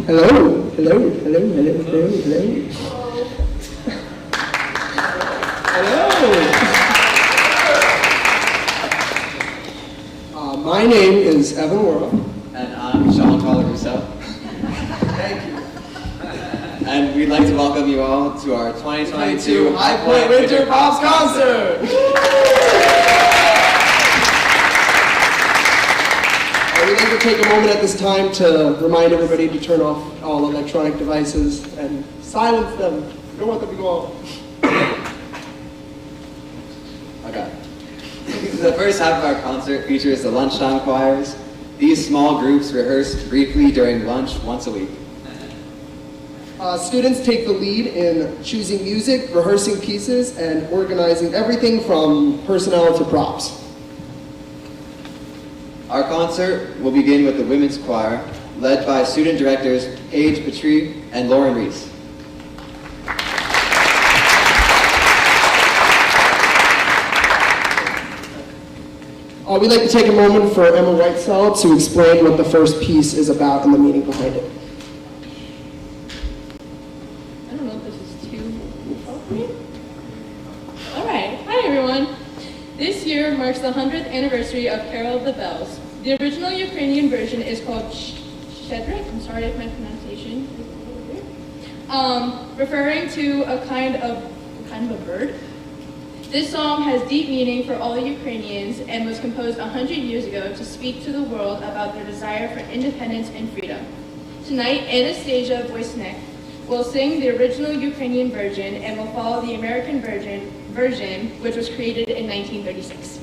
Hello, hello, hello, hello, hello, hello. Hello. My name is Evan Worrell. And I'm Sean Russo. Thank you. And we'd like to welcome you all to our 2022 High Point Winter Pops Concert. We'd like to take a moment at this time to remind everybody to turn off all electronic devices and silence them. We don't want them to go off. Okay. The first half of our concert features the Lunchtime choirs. These small groups rehearse briefly during lunch once a week. Students take the lead in choosing music, rehearsing pieces, and organizing everything from personnel to props. Our concert will begin with the women's choir, led by student directors Paige Petrie and Lauren Reese. We'd like to take a moment for Emma Whitesell to explain what the first piece is about and the meaning behind it. I don't know if this is too appropriate. All right, hi everyone. This year marks the 100th anniversary of Carol of the Bells. The original Ukrainian version is called Shedrik. I'm sorry if my pronunciation is a little weird. Referring to a kind of a bird. This song has deep meaning for all Ukrainians and was composed 100 years ago to speak to the world about their desire for independence and freedom. Tonight, Anastasia Voisnik will sing the original Ukrainian version and will follow the American version, which was created in 1936.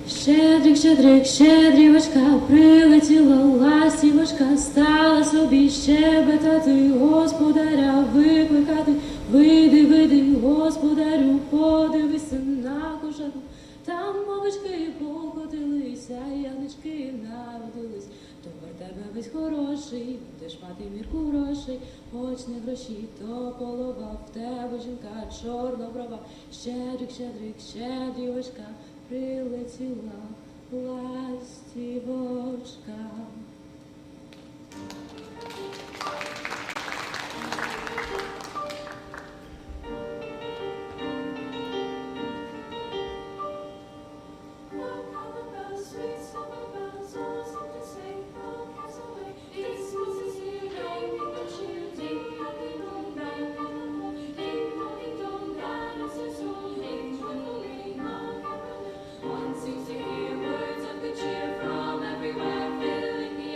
Щедрик, щедрик, щедрівочка, прилетіла ластівочка, стала собі щебетати, господаря викликати. Вийди, вийди, господарю, подивися на кошату. Там мовички покотилися, ягнички народились. Товар тебе весь хороший, будеш мати мірку грошей. Хоч не гроші, то полова, в тебе жінка чорноброва. Щедрик, щедрик, щедрівочка, прилетіла ластівочка. One seems to hear words of good cheer from everywhere, filling the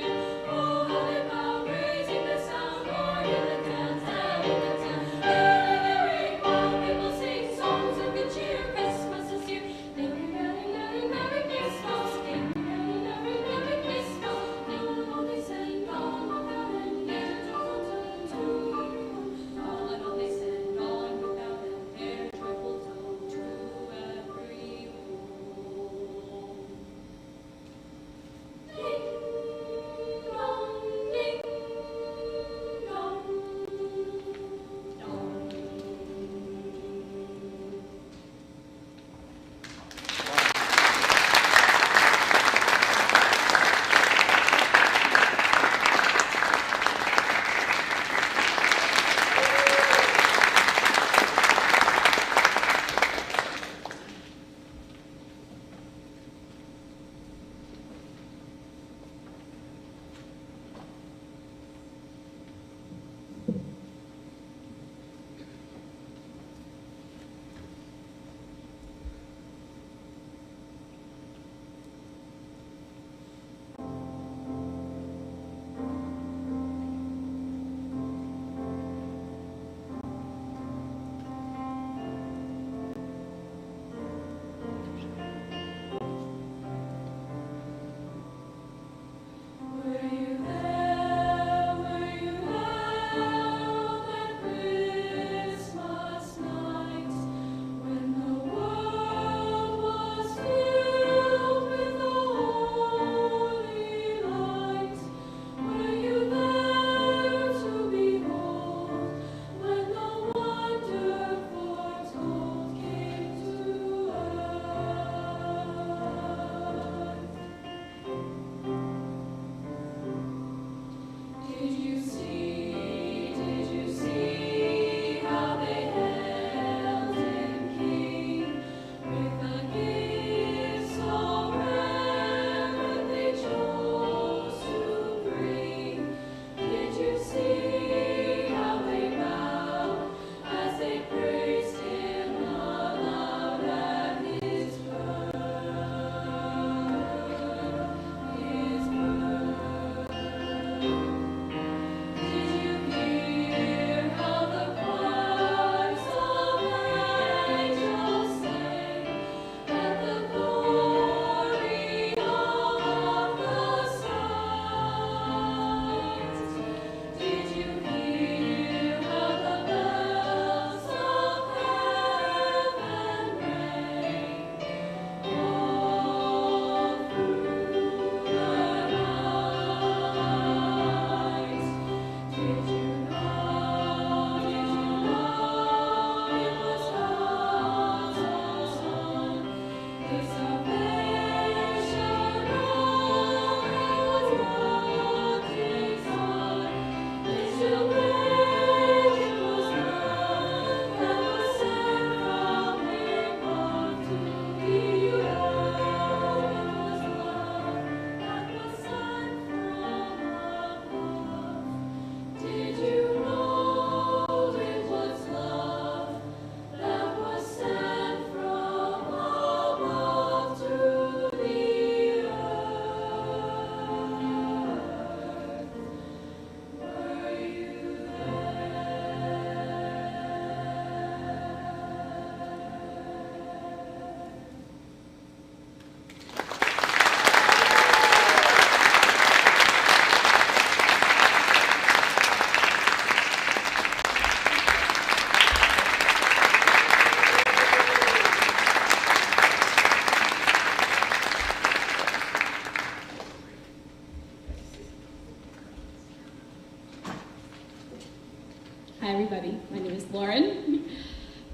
Hi everybody, my name is Lauren.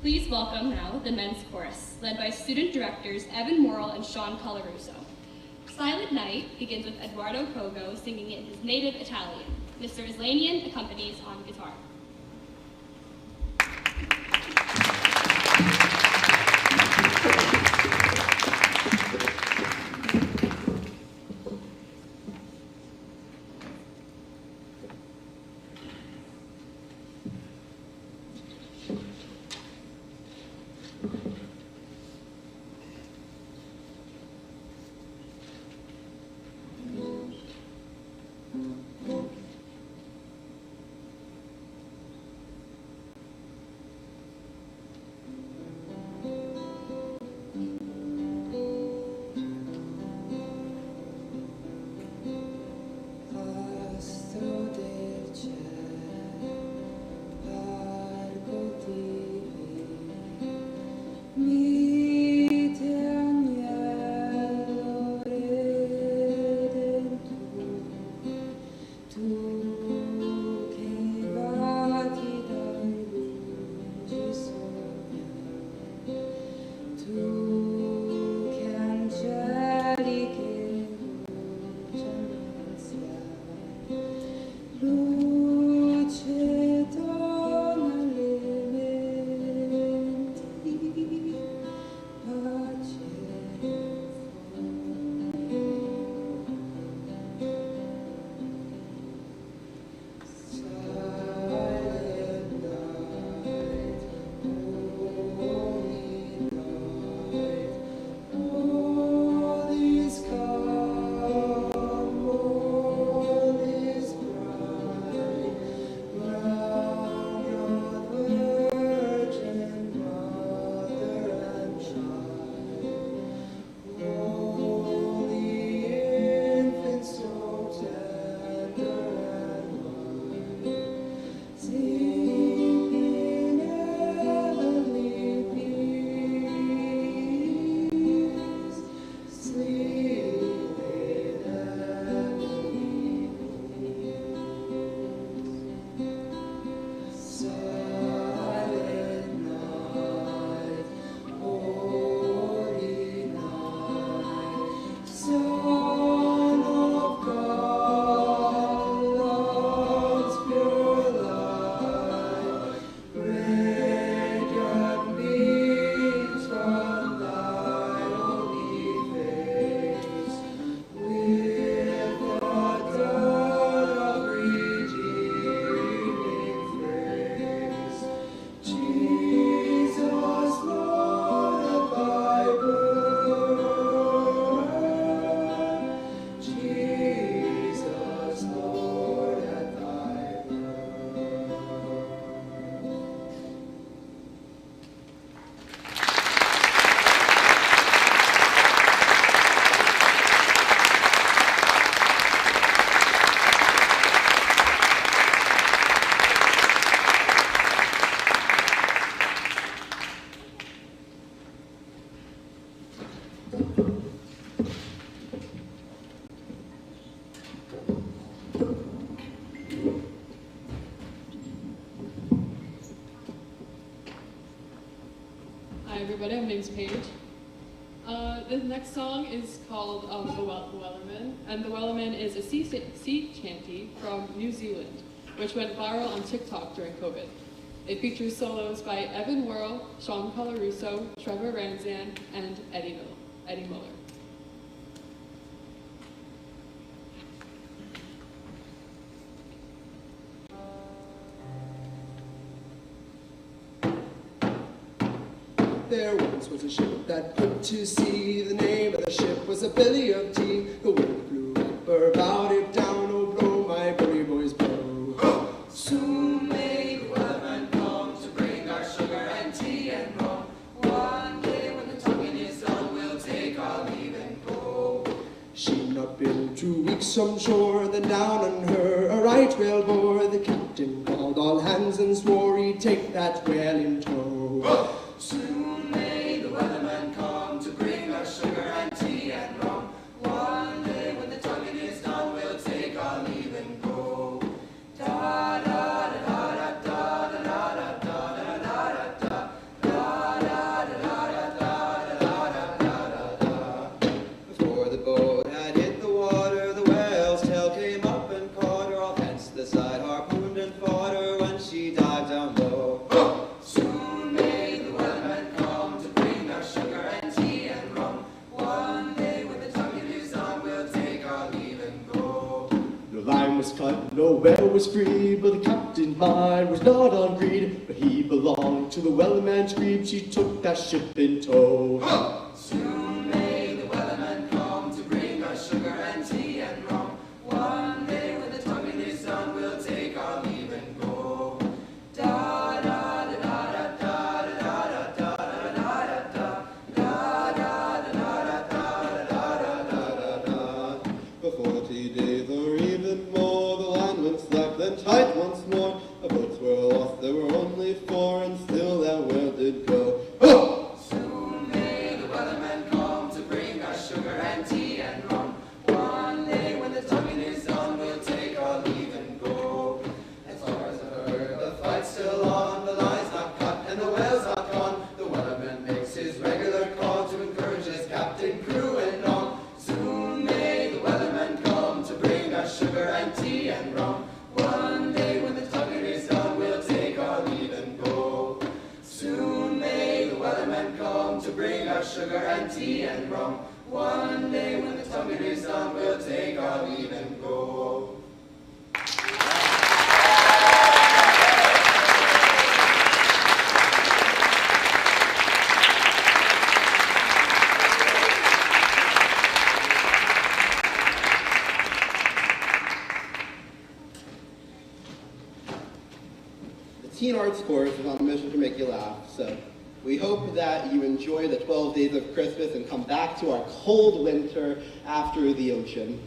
Please welcome now the men's chorus, led by student directors Evan Morrill and Sean Colarusso. Silent Night begins with Eduardo Pogo singing in his native Italian. Mr. Islanian accompanies on guitar. Hi everybody, my name's Paige. The next song is called The Wellerman, and The Wellerman is a sea chanty from New Zealand, which went viral on TikTok during COVID. It features solos by Evan Worrell, Sean Colarusso, Trevor Ranzan, and Eddie Muller. There once was a ship that put to sea. The name of the ship was a Billy of Tea. The wind blew up or bowed it down. Oh, blow, my bully boys, blow. Soon may the weatherman come to bring our sugar and tea and rum. One day when the tonguing is done, we'll take our leave and go. She'd not been 2 weeks from shore, then down on her a right whale bore. The captain called all hands and swore he'd take that whale in tow. Soon may the weatherman come to bring our sugar and tea and rum. One day when the tonguing is done, we'll take our leave and go. Da da da da da da da Noel was free, but the captain's mind was not on greed. But he belonged to the Wellerman's creed. She took that ship in tow. Soon may the Wellerman come to bring us sugar and tea and rum. One day when the tongue in his tongue, we'll take our leave and go. Da da da da da da da da da da da da. For 40 days or even more, the land went slack, then tight once more. The boats were lost, there were only 4, and still that whale did go. Soon may the Wellerman come to bring us sugar and tea and rum. One day when the tonguing is done, we'll take our leave and go. As far as I've heard, the fight's still on, the line's not cut and the whale's not gone. The Wellerman makes his regular call to encourage his captain, crew, and all. Soon may the Wellerman come to bring us sugar and tea and rum. One day when the tonguing is done, we'll take our leave and go. Soon may the Wellerman come to bring us sugar and tea and rum. One day when the tonguing is done, we'll take our leave and go. The Teen Arts Course is on a mission to make you laugh, so we hope that you enjoy the 12 days of Christmas and come back to our cold winter after the ocean.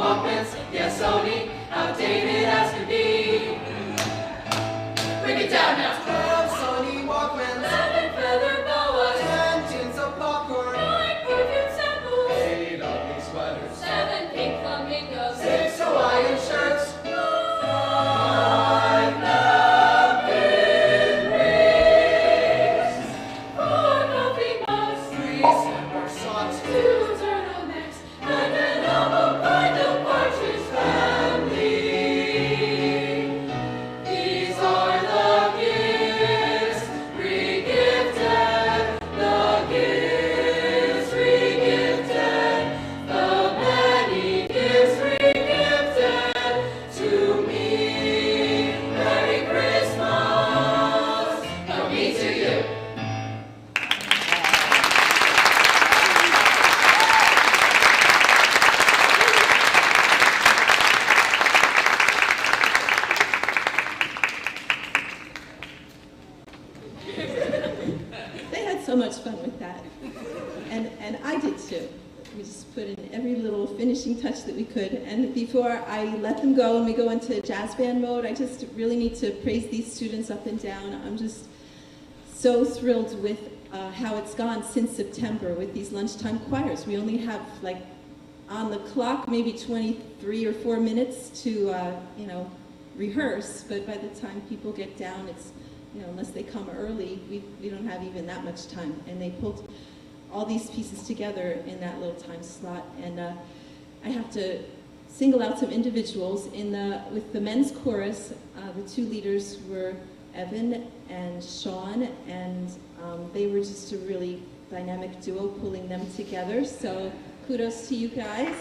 Walkmans, yes, Sony, outdated as can be. Break it down now. 12 Sony Walkmans, 11 feather boas, 10 tins of popcorn, 9 perfume samples, 8 ugly sweaters, 7 pink flamingos, 6 Hawaiian shirts, 5 napkin rings, 4 coffee mugs, 3 slipper socks, 2 turtlenecks, and an album by the Partridge Family. These are the gifts re-gifted, the gifts re-gifted, the many gifts re-gifted to me. Merry Christmas from me to you. They had so much fun with that. And I did too. We just put in every little finishing touch that we could. And before I let them go and we go into jazz band mode, I just really need to praise these students up and down. I'm just so thrilled with how it's gone since September with these lunchtime choirs. We only have like on the clock maybe 23 or 4 minutes to rehearse, but by the time people get down, it's unless they come early, we don't have even that much time. And they pulled all these pieces together in that little time slot. And I have to single out some individuals. With the men's chorus, the 2 leaders were Evan and Sean, and they were just a really dynamic duo pulling them together. So kudos to you guys.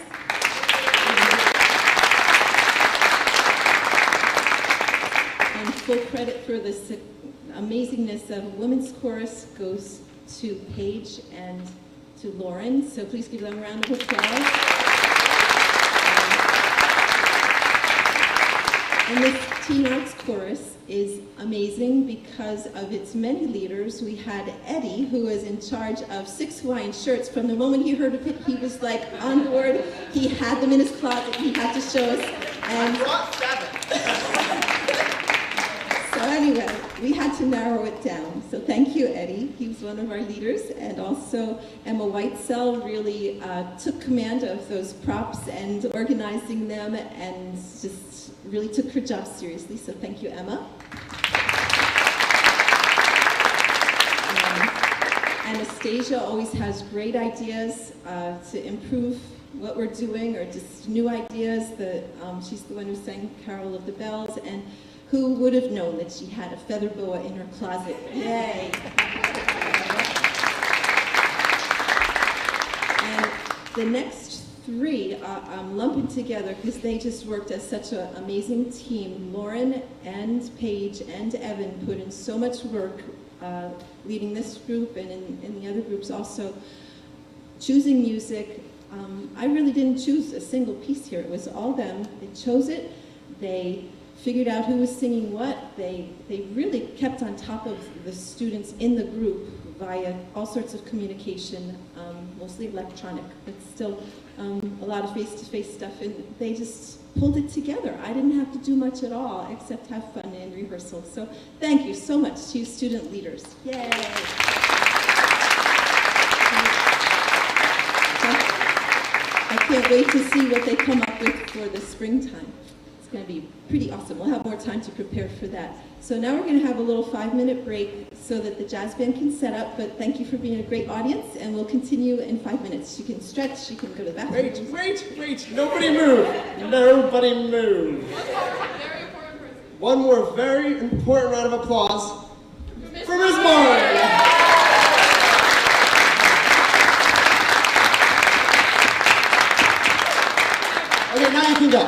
And full credit for this amazingness of women's chorus goes to Paige and to Lauren. So please give them a round of applause. And this Teen Arts chorus is amazing because of its many leaders. We had Eddie, who was in charge of 6 Hawaiian shirts. From the moment he heard of it, he was like on board. He had them in his closet. He had to show us. And I brought 7. so anyway, we had to narrow it down. So thank you, Eddie. He was one of our leaders. And also Emma Whitesell really took command of those props and organizing them and just really took her job seriously. So thank you, Emma. Anastasia always has great ideas to improve what we're doing or just new ideas. She's the one who sang Carol of the Bells, and who would have known that she had a feather boa in her closet? Yay! And the next 3 I'm lumping together because they just worked as such an amazing team. Lauren and Paige and Evan put in so much work leading this group and in the other groups also. Choosing music, I really didn't choose a single piece here. It was all them. They chose it. They figured out who was singing what. They really kept on top of the students in the group via all sorts of communication, mostly electronic, but still a lot of face-to-face stuff, and they just pulled it together. I didn't have to do much at all except have fun in rehearsal. So thank you so much to you student leaders. Yay! I can't wait to see what they come up with for the springtime. It's going to be pretty awesome. We'll have more time to prepare for that. So now we're going to have a little 5-minute break so that the jazz band can set up, but thank you for being a great audience, and we'll continue in 5 minutes. You can stretch, you can go to the bathroom. Wait, nobody move. Nobody move. One more very important round of applause for Ms. Moore. Okay, now you can go.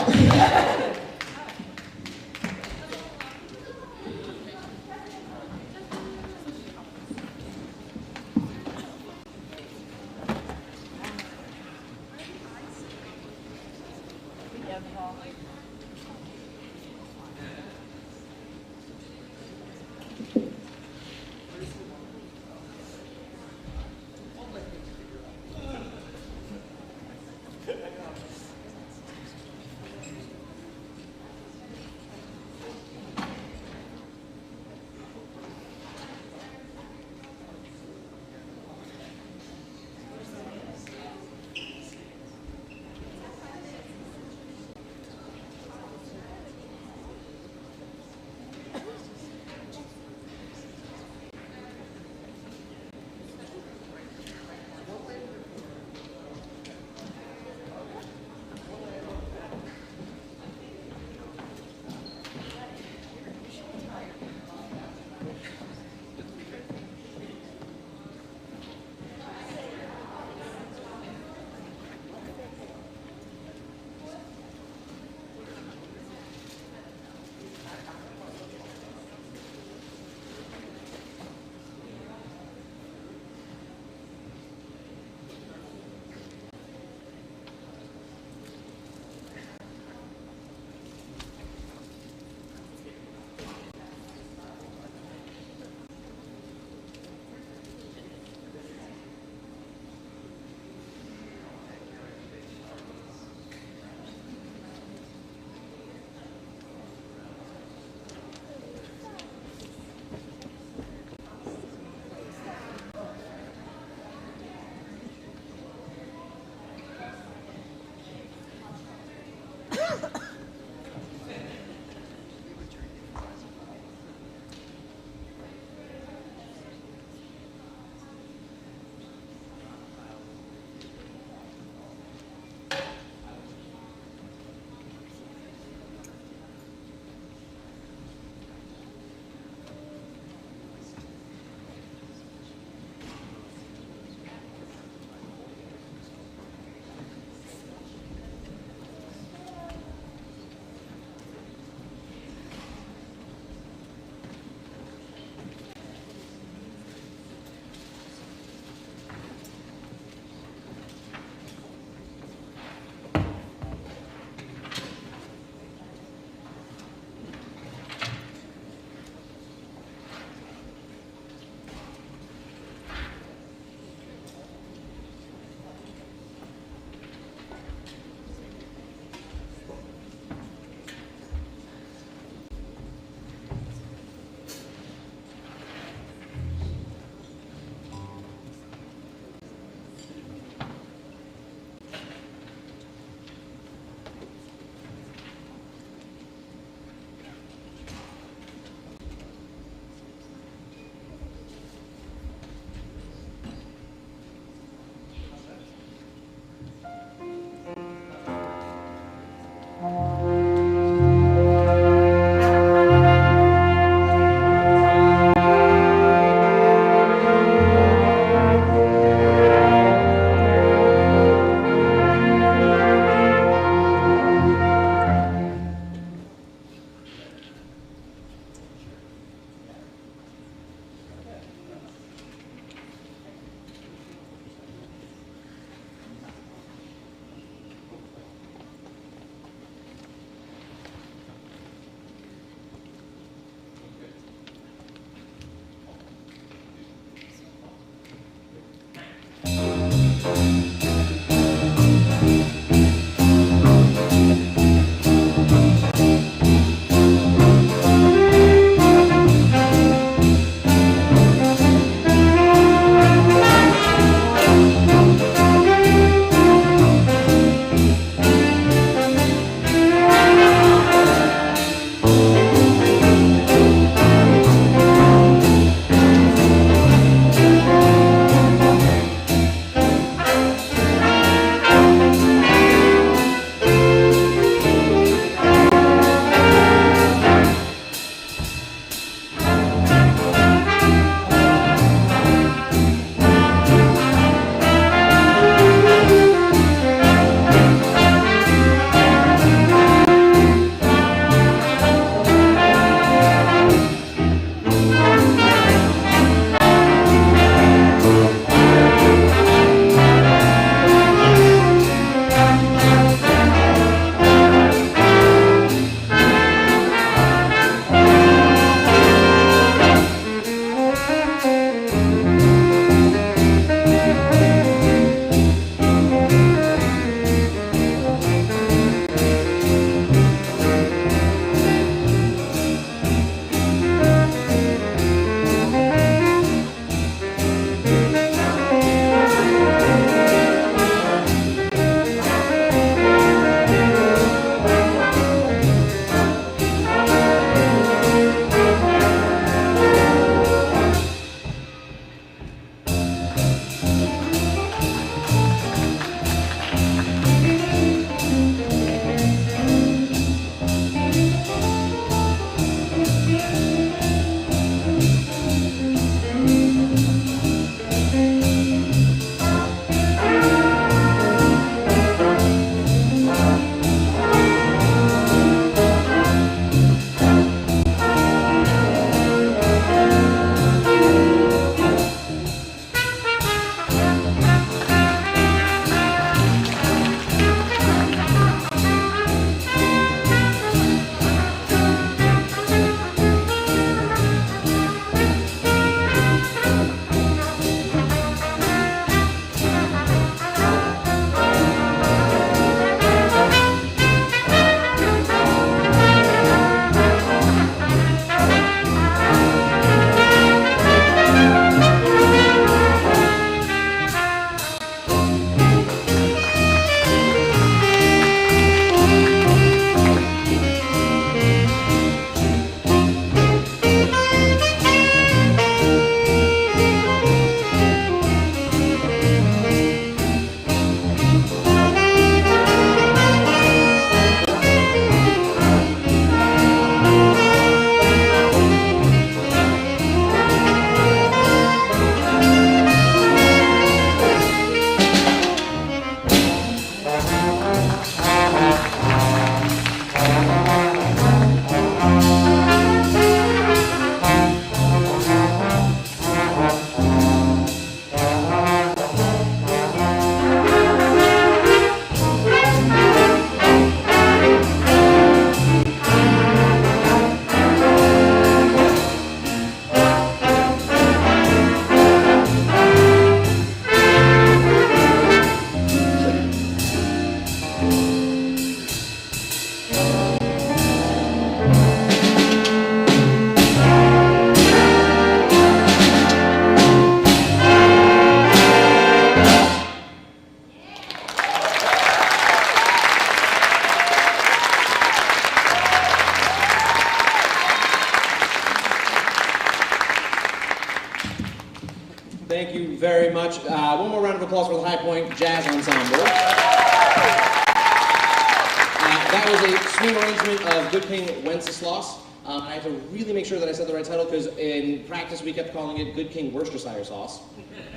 you very much. One more round of applause for the High Point Jazz Ensemble. That was a swing arrangement of Good King Wenceslas. I have to really make sure that I said the right title because in practice we kept calling it Good King Worcestershire Sauce. So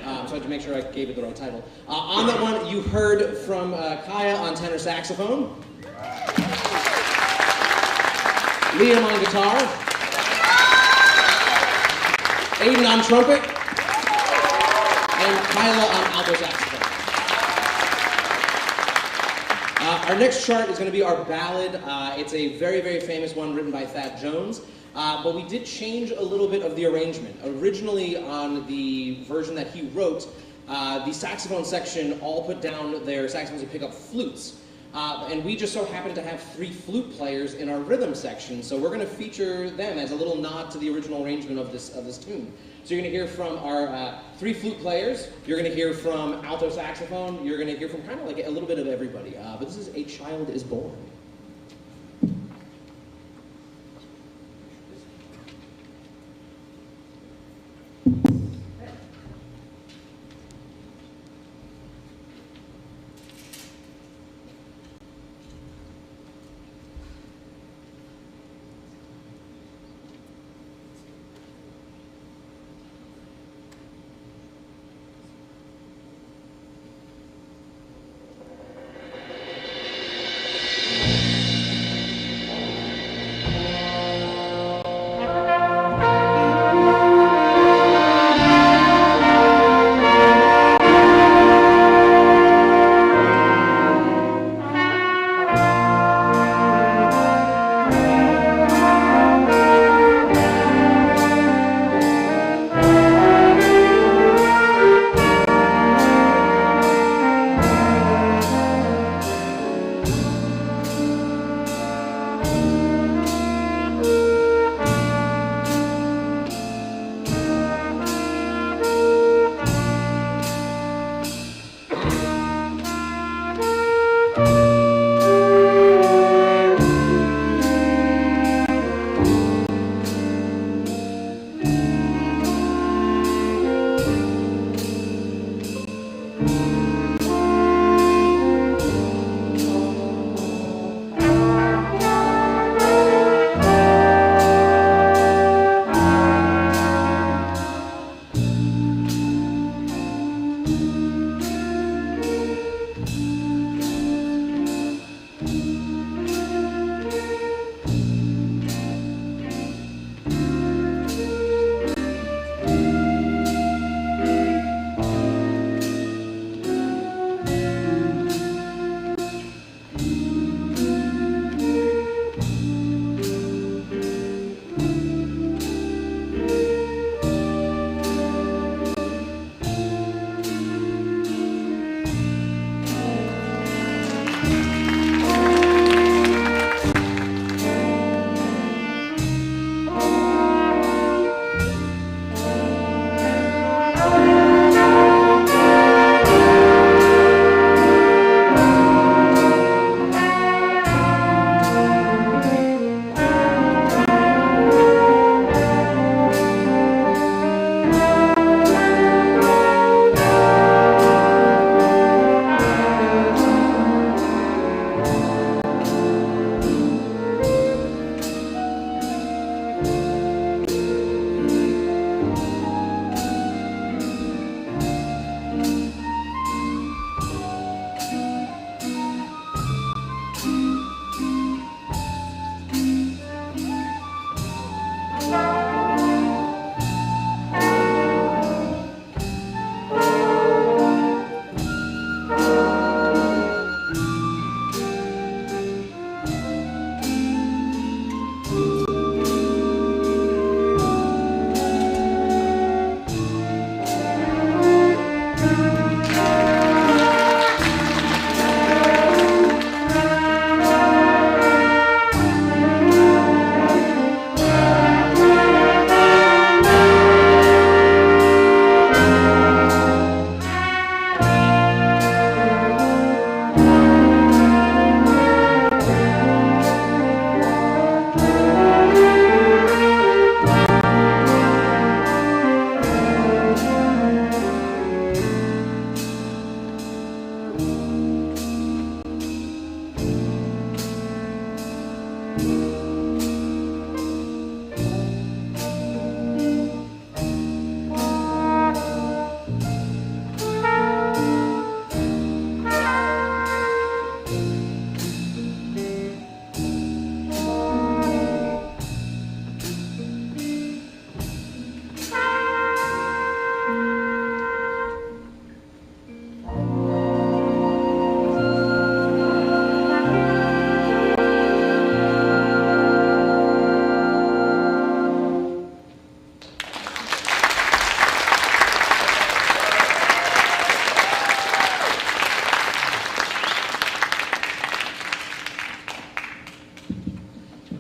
I had to make sure I gave it the right title. On that one, you heard from Kaya on tenor saxophone, Liam on guitar, Aiden on trumpet, and Kyla on alto saxophone. Our next chart is going to be our ballad. It's a very, very famous one written by Thad Jones. But we did change a little bit of the arrangement. Originally, on the version that he wrote, the saxophone section all put down their saxophones to pick up flutes. And we just so happened to have 3 flute players in our rhythm section, so we're going to feature them as a little nod to the original arrangement of this tune. So you're going to hear from our 3 flute players, you're going to hear from alto saxophone, you're going to hear from kind of like a little bit of everybody. But this is A Child is Born.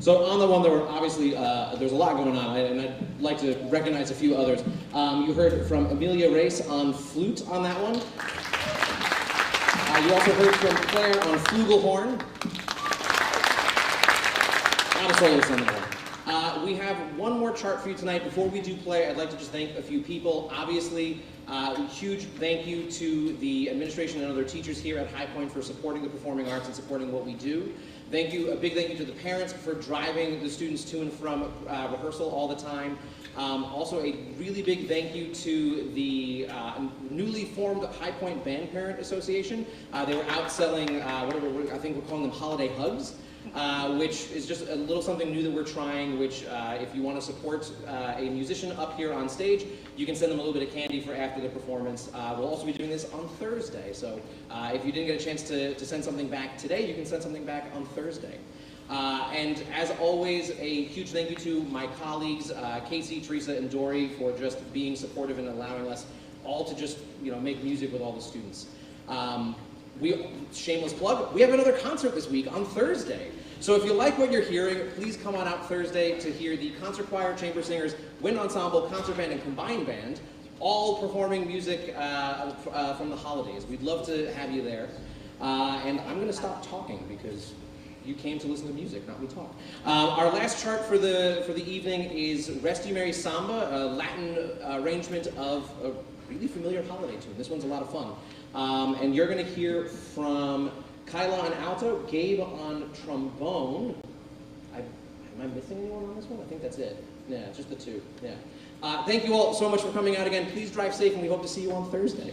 So on the one, there were obviously, there's a lot going on, and I'd like to recognize a few others. You heard from Amelia Race on flute on that one. You also heard from Claire on flugelhorn. Not a soloist on that one. We have one more chart for you tonight. Before we do play, I'd like to just thank a few people. Obviously, huge thank you to the administration and other teachers here at High Point for supporting the performing arts and supporting what we do. Thank you, a big thank you to the parents for driving the students to and from rehearsal all the time. Also, a really big thank you to the newly formed High Point Band Parent Association. They were out selling, I think we're calling them holiday hugs. Which is just a little something new that we're trying, which if you want to support a musician up here on stage, you can send them a little bit of candy for after the performance. We'll also be doing this on Thursday, so if you didn't get a chance to send something back today, you can send something back on Thursday. And as always, a huge thank you to my colleagues, Casey, Teresa, and Dory, for just being supportive and allowing us all to just make music with all the students. Shameless plug, we have another concert this week on Thursday. So if you like what you're hearing, please come on out Thursday to hear the concert choir, chamber singers, wind ensemble, concert band, and combined band, all performing music from the holidays. We'd love to have you there. And I'm going to stop talking because you came to listen to music, not me talk. Our last chart for the evening is Rest You Merry Samba, a Latin arrangement of a really familiar holiday tune. This one's a lot of fun. And you're going to hear from Kyla on alto, Gabe on trombone. Am I missing anyone on this one? I think that's it. Yeah, just the two. Yeah. Thank you all so much for coming out again. Please drive safe, and we hope to see you on Thursday.